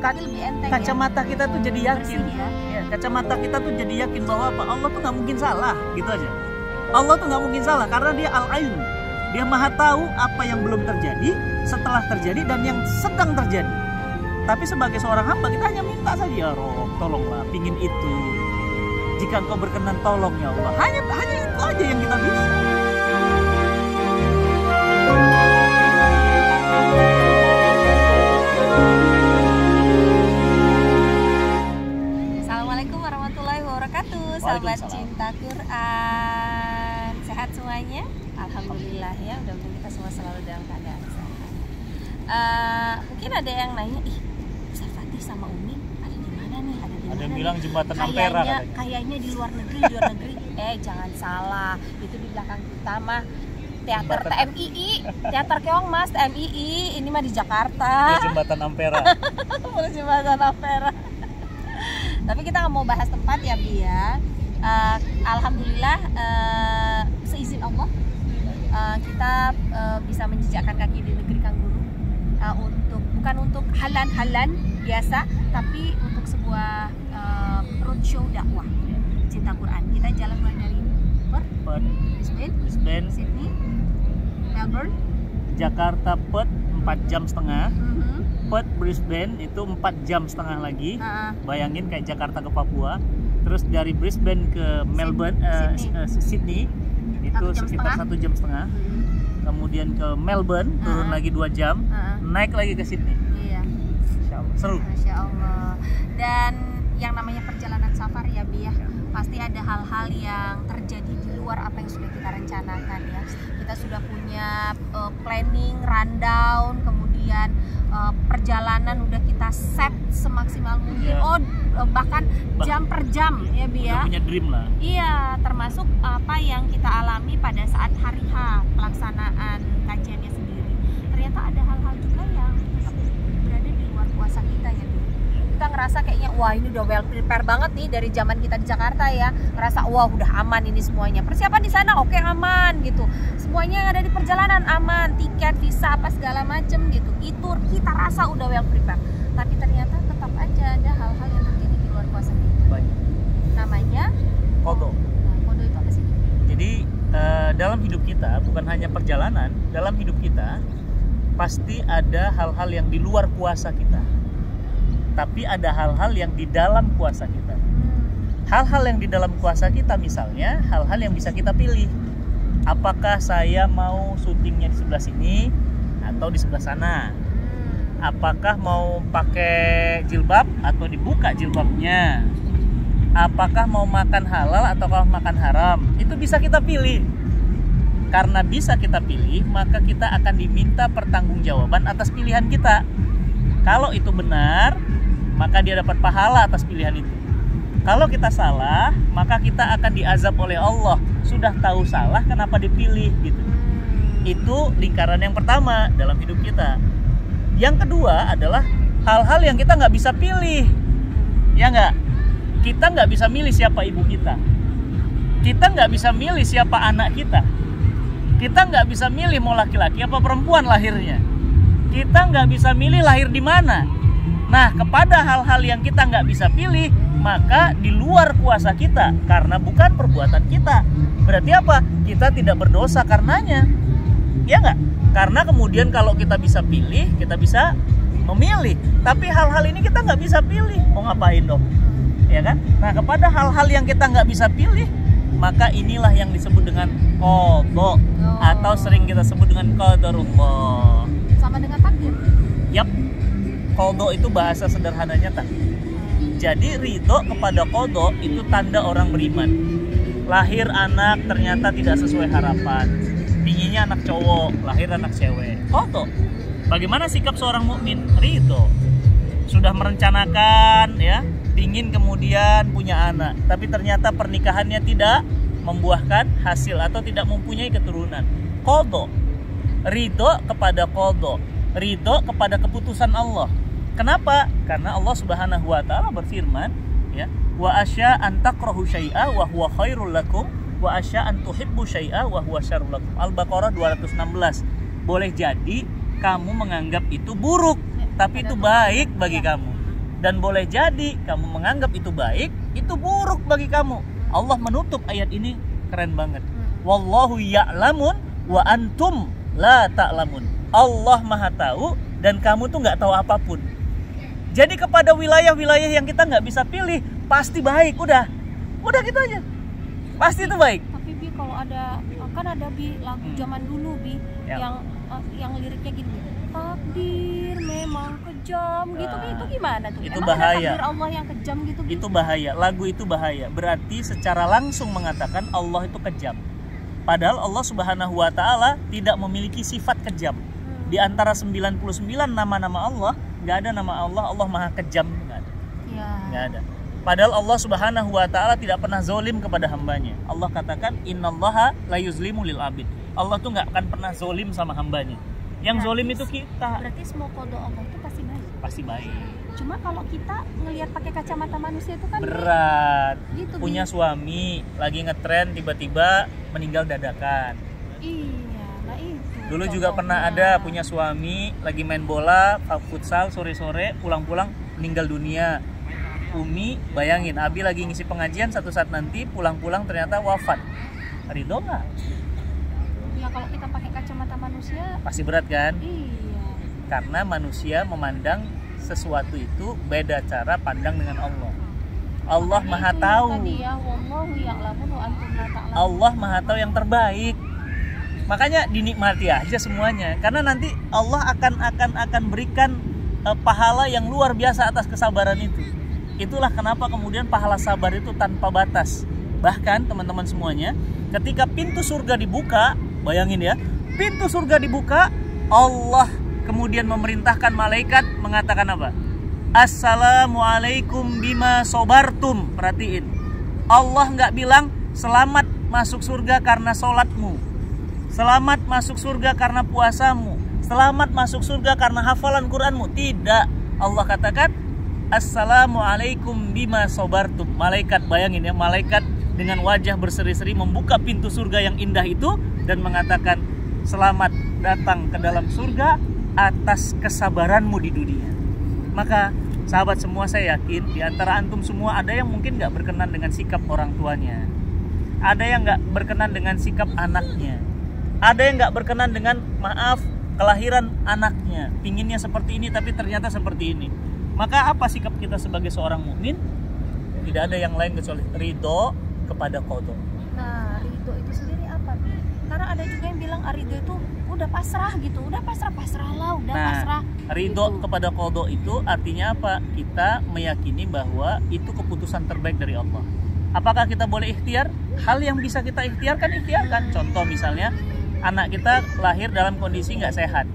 Tapi lebih enteng kacamata kita tuh jadi yakin. Bersih, ya. Ya, kacamata kita tuh jadi yakin bahwa apa? Allah tuh nggak mungkin salah, gitu aja. Allah tuh nggak mungkin salah karena dia al-alim. Dia maha tahu apa yang belum terjadi, setelah terjadi, dan yang sedang terjadi. Tapi sebagai seorang hamba kita hanya minta saja, ya Rob, tolonglah, pingin itu. Jika Engkau berkenan, tolong ya Allah. Hanya itu aja yang kita bisa. Assalamualaikum warahmatullahi wabarakatuh. Sahabat cinta Quran, sehat semuanya? Alhamdulillah ya, mudah-mudahan kita semua selalu dalam keadaan sehat. Mungkin ada yang nanya, ih, Ustaz Fatih sama Umi ada di mana nih? Ada di mana? Ada yang nih? bilang jembatan Ampera. Kayaknya di luar negeri, jangan salah. Itu di belakang kita mah teater TMII, teater Keong Mas, TMII. Ini mah di Jakarta. Itu jembatan Ampera. Jembatan Ampera. Tapi kita nggak mau bahas tempat ya, Bi ya. Alhamdulillah, seizin Allah, kita bisa menjejakkan kaki di negeri Kangguru, bukan untuk halan-halan biasa, tapi untuk sebuah roadshow dakwah cinta Quran. Kita jalan mulai dari Perth, Brisbane, Sydney, Melbourne, Jakarta, Perth 4 jam setengah. Perth, Brisbane itu 4 jam setengah lagi. Bayangin kayak Jakarta ke Papua. Terus dari Brisbane ke Melbourne, Sydney itu sekitar 1 jam setengah. Kemudian ke Melbourne turun lagi 2 jam, naik lagi ke Sydney. Iya. Masya Allah, seru. Masya Allah. Dan yang namanya perjalanan safar ya, Bi ya, pasti ada hal-hal yang terjadi di luar apa yang sudah kita rencanakan ya. Kita sudah punya planning, rundown, kemudian perjalanan udah kita set semaksimal mungkin. Bahkan jam per jam ya, Bi ya. Punya dream lah. Iya, termasuk apa yang kita alami pada saat hari H pelaksanaan kajiannya sendiri. Ternyata ada hal-hal juga yang berada di luar kuasa kita ya, Bi. Kita ngerasa kayaknya wah ini udah well prepare banget nih dari zaman kita di Jakarta ya, ngerasa wah udah aman ini semuanya, persiapan di sana oke, aman gitu, semuanya yang ada di perjalanan aman, tiket, visa apa segala macem gitu, itu kita rasa udah well prepare, tapi ternyata tetap aja ada hal-hal yang terjadi di luar kuasa kita. Baik. Namanya Qadha. Nah, qadha itu apa sih? Jadi dalam hidup kita bukan hanya perjalanan, dalam hidup kita pasti ada hal-hal yang di luar kuasa kita. Tapi ada hal-hal yang di dalam kuasa kita. Hal-hal yang di dalam kuasa kita misalnya hal-hal yang bisa kita pilih. Apakah saya mau syutingnya di sebelah sini atau di sebelah sana? Apakah mau pakai jilbab atau dibuka jilbabnya? Apakah mau makan halal atau makan haram? Itu bisa kita pilih. Karena bisa kita pilih, maka kita akan diminta pertanggungjawaban atas pilihan kita. Kalau itu benar, maka dia dapat pahala atas pilihan itu. Kalau kita salah, maka kita akan diazab oleh Allah. Sudah tahu salah, kenapa dipilih gitu. Itu lingkaran yang pertama dalam hidup kita. Yang kedua adalah hal-hal yang kita nggak bisa pilih. Ya nggak? Kita nggak bisa milih siapa ibu kita. Kita nggak bisa milih siapa anak kita. Kita nggak bisa milih mau laki-laki apa perempuan lahirnya. Kita nggak bisa milih lahir di mana. Nah, kepada hal-hal yang kita nggak bisa pilih, maka di luar kuasa kita, karena bukan perbuatan kita. Berarti apa? Kita tidak berdosa karenanya. Ya nggak? Karena kemudian kalau kita bisa pilih, kita bisa memilih. Tapi hal-hal ini kita nggak bisa pilih. Mau ngapain dong? Ya kan? Nah, kepada hal-hal yang kita nggak bisa pilih, maka inilah yang disebut dengan qadha, atau sering kita sebut dengan qadarullah. Sama dengan takdir. Yap. Qadha itu bahasa sederhananya tak. Jadi ridho kepada qadha itu tanda orang beriman. Lahir anak ternyata tidak sesuai harapan. Pinginnya anak cowok, lahir anak cewek. Qadha. Bagaimana sikap seorang mukmin? Ridho. Sudah merencanakan ya, pingin kemudian punya anak, tapi ternyata pernikahannya tidak membuahkan hasil atau tidak mempunyai keturunan. Qadha. Ridho kepada qadha. Ridho kepada keputusan Allah. Kenapa? Karena Allah Subhanahu wa taala berfirman, ya, wa asya an takrahu syai'a wa huwa khairul lakum wa asya an tuhibbu syai'a wa huwa syarrul lakum. Al-Baqarah 216. Boleh jadi kamu menganggap itu buruk, tapi itu baik bagi kamu. Dan boleh jadi kamu menganggap itu baik, itu buruk bagi kamu. Allah menutup ayat ini keren banget. Wallahu ya'lamun wa antum la ta'lamun. Allah Maha tahu dan kamu tuh nggak tahu apapun. Jadi kepada wilayah-wilayah yang kita nggak bisa pilih pasti baik, udah gitu aja. Pasti itu baik. Tapi Bi, kalau ada kan ada Bi lagu zaman dulu Bi yang liriknya gini, takdir memang kejam gitu Bi, itu gimana tuh? Itu Emang bahaya. ada takdir Allah yang kejam gitu Bi? Itu bahaya, lagu itu bahaya. Berarti secara langsung mengatakan Allah itu kejam. Padahal Allah Subhanahu wa taala tidak memiliki sifat kejam. Di antara 99 nama-nama Allah, nggak ada nama Allah Maha Kejam, nggak ada. Ya. Nggak ada. Padahal Allah Subhanahu wa taala tidak pernah zolim kepada hambanya. Allah katakan innallaha la yuzlimu lil abid. Allah tuh nggak akan pernah zolim sama hambanya. Yang zolim itu kita. Berarti semua kode Allah itu pasti baik. Pasti baik. Cuma kalau kita ngelihat pakai kacamata manusia itu kan Berat. Gitu, Punya suami lagi ngetren tiba-tiba meninggal dadakan. Iya, nah itu. Dulu juga pernah ada punya suami lagi main bola futsal sore-sore, pulang-pulang meninggal dunia. Umi bayangin, Abi lagi ngisi pengajian, satu saat nanti pulang-pulang ternyata wafat. Ridho nggak? Ya kalau kita pakai kacamata manusia Pasti berat kan? iya. Karena manusia memandang sesuatu itu beda cara pandang dengan Allah. Allah Makanya Maha itu tahu. Tadi ya, wallahu ya'lamu wa antum la ta'lamun. Allah Maha tahu yang terbaik. Makanya dinikmati aja semuanya. Karena nanti Allah akan berikan pahala yang luar biasa atas kesabaran itu. Itulah kenapa kemudian pahala sabar itu tanpa batas. Bahkan teman-teman semuanya, ketika pintu surga dibuka, bayangin ya, pintu surga dibuka, Allah kemudian memerintahkan malaikat mengatakan apa? Assalamualaikum bima sobartum. Perhatiin, Allah nggak bilang selamat masuk surga karena sholatmu, selamat masuk surga karena puasamu, selamat masuk surga karena hafalan Quranmu. Tidak, Allah katakan Assalamualaikum bima sobartum. Malaikat, bayangin ya, malaikat dengan wajah berseri-seri membuka pintu surga yang indah itu dan mengatakan selamat datang ke dalam surga atas kesabaranmu di dunia. Maka sahabat semua, saya yakin di antara antum semua ada yang mungkin gak berkenan dengan sikap orang tuanya, ada yang gak berkenan dengan sikap anaknya, ada yang gak berkenan dengan kelahiran anaknya, pinginnya seperti ini tapi ternyata seperti ini. Maka apa sikap kita sebagai seorang mukmin? Tidak ada yang lain kecuali ridho kepada qada. Nah, ridho itu sendiri apa, Bi? Karena ada juga yang bilang ridho itu udah pasrah gitu, udah pasrahlah, udah pasrah. Ridho gitu. kepada qada itu artinya apa? Kita meyakini bahwa itu keputusan terbaik dari Allah. Apakah kita boleh ikhtiar? Hal yang bisa kita ikhtiarkan. Contoh misalnya, anak kita lahir dalam kondisi nggak sehat,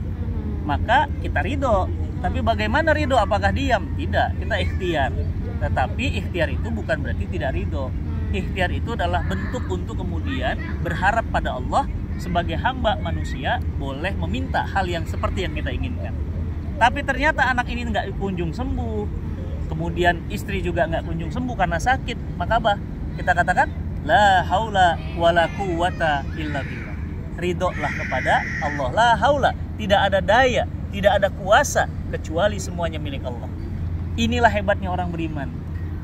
maka kita ridho. Tapi bagaimana ridho? Apakah diam? Tidak, kita ikhtiar. Tetapi ikhtiar itu bukan berarti tidak ridho. Ikhtiar itu adalah bentuk untuk kemudian berharap pada Allah. Sebagai hamba manusia boleh meminta hal yang seperti yang kita inginkan. Tapi ternyata anak ini nggak kunjung sembuh, kemudian istri juga nggak kunjung sembuh karena sakit. Maka apa? Kita katakan la haula wala quwata illa billah. Ridholah kepada Allah. La haula, tidak ada daya, tidak ada kuasa kecuali semuanya milik Allah. Inilah hebatnya orang beriman.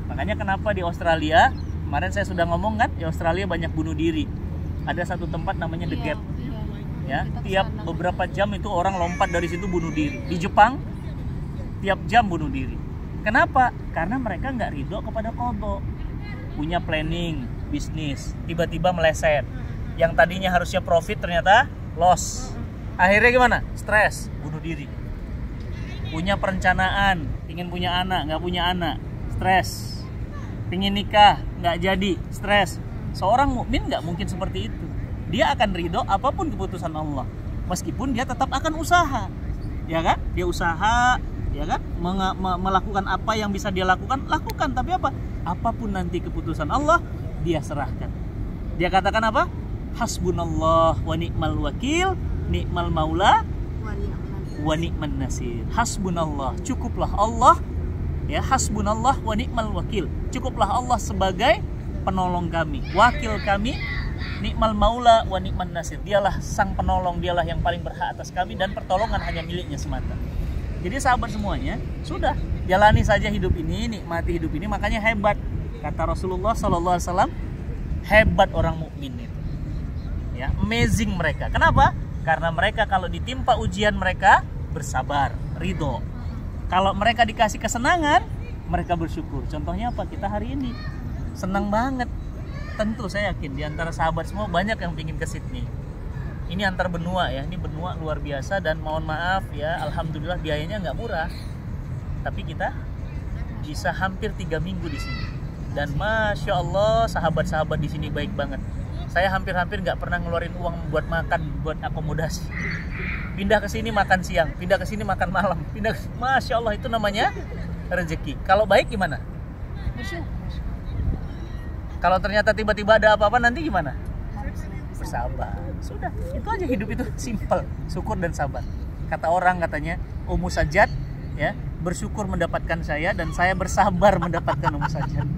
Makanya kenapa di Australia, kemarin saya sudah ngomong kan, di Australia banyak bunuh diri. Ada satu tempat namanya The Gap. Ya, tiap beberapa jam itu orang lompat dari situ bunuh diri. Di Jepang tiap jam bunuh diri. Kenapa? Karena mereka nggak ridho kepada qada. Punya planning bisnis, tiba-tiba meleset. Yang tadinya harusnya profit ternyata loss. Akhirnya gimana? Stres, bunuh diri. Punya perencanaan, ingin punya anak, nggak punya anak, stres. Pingin nikah, nggak jadi, stres. Seorang mukmin nggak mungkin seperti itu. Dia akan ridho apapun keputusan Allah, meskipun dia tetap akan usaha, ya kan? Dia usaha, ya kan? Melakukan apa yang bisa dia lakukan. Tapi apa? Apapun nanti keputusan Allah, dia serahkan. Dia katakan apa? Hasbunallah wa ni'mal wakil, ni'mal maula wa ni'man nasir. Hasbunallah, cukuplah Allah, ya, hasbunallah wa ni'mal wakil, cukuplah Allah sebagai penolong kami, wakil kami, ni'mal maula wa ni'man nasir. Dialah sang penolong, dialah yang paling berhak atas kami dan pertolongan hanya miliknya semata. Jadi sahabat semuanya, sudah, jalani saja hidup ini, nikmati hidup ini. Makanya hebat kata Rasulullah SAW, hebat orang mukmin itu. Ya, amazing mereka. Kenapa? Karena mereka kalau ditimpa ujian mereka bersabar, ridho. Kalau mereka dikasih kesenangan, mereka bersyukur. Contohnya apa? Kita hari ini senang banget. Tentu saya yakin di antara sahabat semua banyak yang ingin ke Sydney. Ini antar benua ya, ini benua luar biasa dan mohon maaf ya, alhamdulillah biayanya nggak murah. Tapi kita bisa hampir 3 minggu di sini. Dan masya Allah sahabat-sahabat di sini baik banget. Saya hampir-hampir nggak pernah ngeluarin uang buat makan, buat akomodasi. Pindah ke sini makan siang, pindah ke sini makan malam, masya Allah itu namanya rezeki. Kalau baik gimana? Bersyukur. Kalau ternyata tiba-tiba ada apa-apa nanti gimana? Bersabar. Sudah, itu aja hidup itu simple, syukur dan sabar. Kata orang katanya, Ummu Sajjad ya, bersyukur mendapatkan saya dan saya bersabar mendapatkan Ummu Sajjad.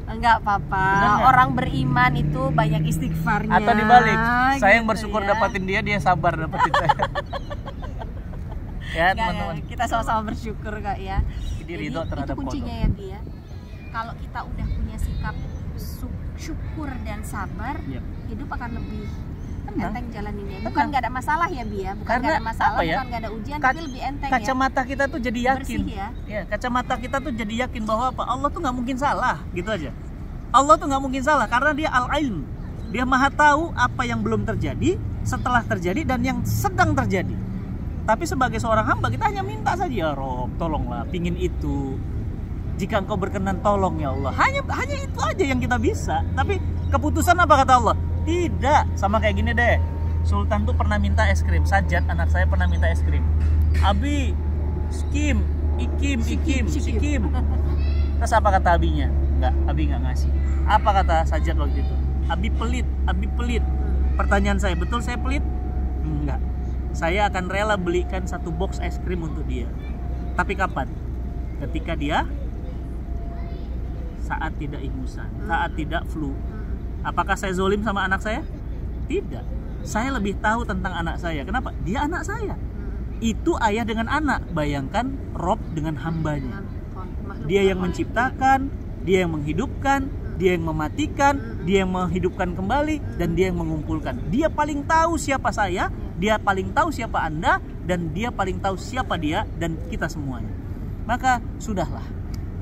Enggak apa-apa. Orang beriman itu banyak istighfarnya. Atau dibalik, saya yang gitu bersyukur ya. dapatin dia sabar dapatin saya. Ya teman-teman. Ya, kita sama-sama bersyukur kak ya. Jadi ridho terhadap itu kuncinya kodok. ya Bi ya. Kalau kita udah punya sikap syukur dan sabar, Yep. hidup akan lebih Tenang. enteng jalaninnya. Tenang. Bukan nggak ada masalah ya Bi ya. Bukan Karena nggak ada masalah, apa ya? bukan nggak ada ujian, tapi lebih enteng ya. Kacamata kita tuh jadi yakin. Bersih ya. Ya, kacamata kita tuh jadi yakin bahwa apa? Allah tuh nggak mungkin salah, gitu aja. Allah tuh nggak mungkin salah karena dia al-ilm. Dia maha tahu apa yang belum terjadi, setelah terjadi dan yang sedang terjadi. Tapi sebagai seorang hamba kita hanya minta saja, ya Rob, tolonglah, pingin itu. Jika engkau berkenan, tolong ya Allah. Hanya itu aja yang kita bisa. Tapi keputusan apa kata Allah? Tidak. Sama kayak gini deh. Sultan tuh pernah minta es krim. Sajjad anak saya pernah minta es krim. Abi, Sikim. Terus apa kata abinya? Enggak, abi nggak ngasih. Apa kata Sajjad waktu itu? Abi pelit. Pertanyaan saya, betul saya pelit? Enggak. Saya akan rela belikan 1 box es krim untuk dia. Tapi kapan? Ketika dia saat tidak ingusan, saat tidak flu. Apakah saya zolim sama anak saya? Tidak. Saya lebih tahu tentang anak saya. Kenapa? Dia anak saya. Itu ayah dengan anak. Bayangkan Rob dengan hambanya. Dia yang menciptakan, dia yang menghidupkan, dia yang mematikan, dia yang menghidupkan kembali, dan dia yang mengumpulkan. Dia paling tahu siapa saya, dia paling tahu siapa Anda, dan dia paling tahu siapa dia dan kita semuanya. Maka sudahlah,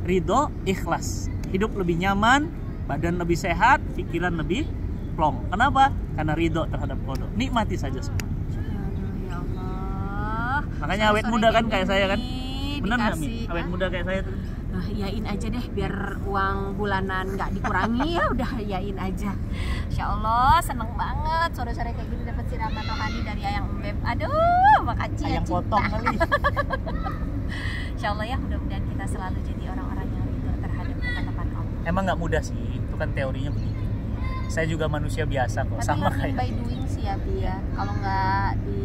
ridho, ikhlas. Hidup lebih nyaman, badan lebih sehat, pikiran lebih plong. Kenapa? Karena ridho terhadap kodok. Nikmati saja semua. Ya Allah. Makanya awet muda kan kayak saya kan? Benar nggak Mi? dikasih, Awet muda kayak saya tuh. Yain aja deh biar uang bulanan nggak dikurangi ya udah yain aja. Insya Allah seneng banget sore-sore kayak gini dapat siraman rohani dari Ayang Beb. Aduh makasih ya Ayang cinta. potong kali. Insya Allah ya mudah-mudahan kita selalu jadi orang-orang yang ridho terhadap ketetapan Allah. Emang nggak mudah sih, itu kan teorinya begitu. Saya juga manusia biasa kok, Tapi sama learning kayak. by doing sih ya Bi ya. Kalau nggak di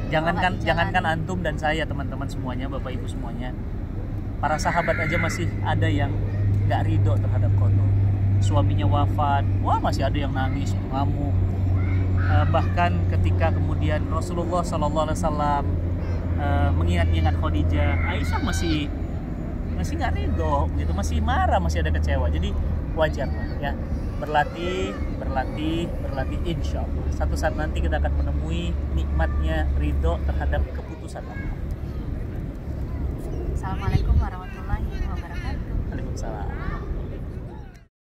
Jangankan antum dan saya teman-teman semuanya, Bapak Ibu semuanya. Para sahabat aja masih ada yang nggak ridho terhadap kodok. Suaminya wafat, wah masih ada yang nangis, ngamuk. Bahkan ketika kemudian Rasulullah SAW mengingat-ingat Khadijah, Aisyah masih nggak ridho, gitu, masih marah, masih ada kecewa. Jadi wajar lah ya, berlatih, insya Allah. Satu saat nanti kita akan menemui nikmatnya ridho terhadap keputusan Allah. Assalamualaikum